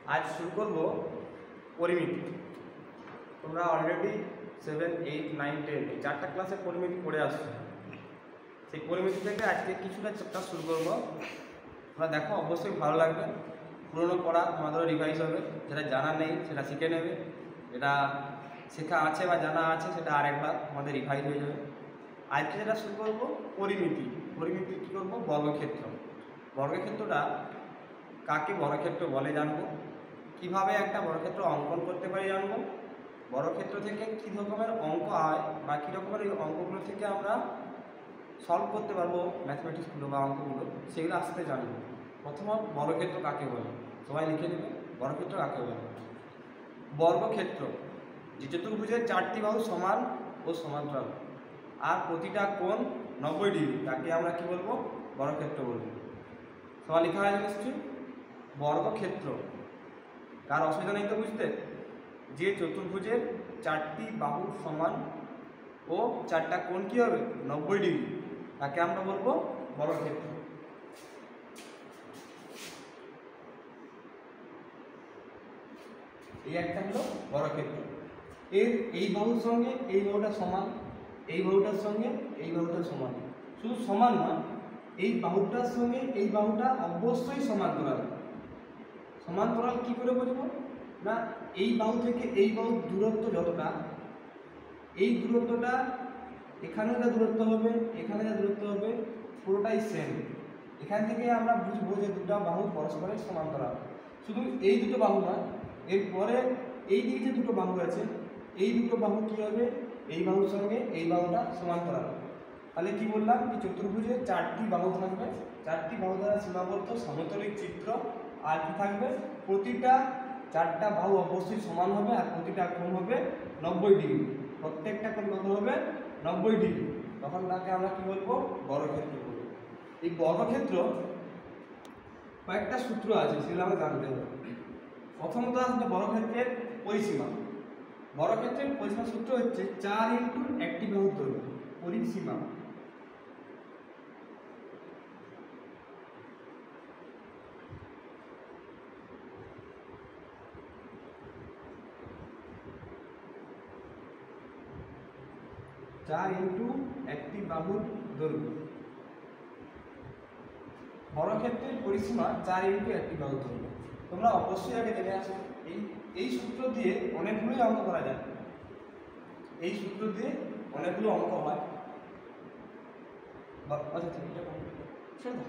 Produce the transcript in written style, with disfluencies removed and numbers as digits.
आज शुरू करब परिमिति। তোমরা অলরেডি 7, 8, 9, 10 এই চারটা ক্লাসে পরিমিতি পড়ে আসছো। সেই পরিমিতি থেকে আজকে কিছুটা চ্যাপ্টার শুরু করব। তোমরা দেখো, অবশ্যই ভালো লাগবে। পুরনো পড়া তোমাদেরও রিভাইজ হবে, যেটা জানা নেই সেটা শিখে নেবে, যেটা শেখা আছে বা জানা আছে সেটা আরেকবার তোমাদের রিভাইজ হয়ে যাবে। আজকে যেটা শুরু করবো পরিমিতি। পরিমিতি কী করবো? বর্গক্ষেত্র। বর্গক্ষেত্রটা কাকে বর্গক্ষেত্র বলে জানবো, কিভাবে একটা বর্গক্ষেত্র অঙ্কন করতে পারি জানবো, বর্গক্ষেত্র থেকে কী রকমের অঙ্ক হয় বা কী রকমের এই অঙ্কগুলো থেকে আমরা সলভ করতে পারবো ম্যাথমেটিক্সগুলো বা অঙ্কগুলো, সেগুলো আস্তে জানবো। প্রথমত বর্গক্ষেত্র কাকে বলে সবাই লিখে নেবে। বর্গক্ষেত্র কাকে বলে? বর্গক্ষেত্র যে চতুর্ভুজের 4টি বাহু সমান ও সমান্তরাল আর প্রতিটা কোণ 90 ডিগ্রি, তাকে আমরা কি বলবো? বর্গক্ষেত্র বলবো। সবাই লেখা হয়ে নিশ্চয়ই। বর্গক্ষেত্র কার অসুবিধা নেই তো বুঝতে? যে চতুর্ভুজের 4টি বাহু সমান ও 4টা কোণ কী হবে? 90 ডিগ্রি, তাকে আমরা বলবো বর্গক্ষেত্র। এই একটা হলো বর্গক্ষেত্র। এর এই বাহুর সঙ্গে এই বাহুটা সমান, এই বাহুটার সঙ্গে এই বাহুটা সমান। শুধু সমান নয়, এই বাহুটার সঙ্গে এই বাহুটা অবশ্যই সমান্তরাল। সমান্তরাল কি করে বুঝবো? না, এই বাহু থেকে এই বাহুর দূরত্ব যতটা, এই দূরত্বটা এখানে যা দূরত্ব হবে, এখানে যা দূরত্ব হবে, পুরোটাই সেম। এখান থেকে আমরা বুঝবো যে দুটো বাহু পরস্পরের সমান্তরাল। শুধু এই দুটো বাহু না, এরপরে এই দিকে যে দুটো বাহু আছে, এই দুটো বাহু কী হবে? এই বাহুর সঙ্গে এই বাহুটা সমান্তরাল। তাহলে কি বললাম? কি চতুর্ভুজে 4টি বাহু থাকবে, 4টি বাহু দ্বারা সীমাবদ্ধ সমতলিক চিত্র। আর কি থাকবে? প্রতিটা 4টা বাহু অবশ্যই সমান হবে আর প্রতিটা কোণ হবে 90 ডিগ্রি। প্রত্যেকটা কোণ কত হবে? 90 ডিগ্রি। তখন তাকে আমরা কি বলবো? বর্গক্ষেত্র বলবো। এই বর্গক্ষেত্র কয়েকটা সূত্র আছে, সেগুলো আমরা জানতে হবে। প্রথমত আসবে বর্গক্ষেত্রের পরিসীমা। বর্গক্ষেত্রের পরিসীমা সূত্র হচ্ছে 4 × একটি বাহুর দৈর্ঘ্য। পরিসীমা একটি বাহুর দৈর্ঘ্য। বর্গক্ষেত্রের পরিসীমা 4 × একটি বাহুর দৈর্ঘ্য। তোমরা অবশ্যই আগে জেনে আসো, এই সূত্র দিয়ে অনেকগুলোই অঙ্ক করা যায়। এই সূত্র দিয়ে অনেকগুলো অঙ্ক হয়। আচ্ছা, ঠিক আছে।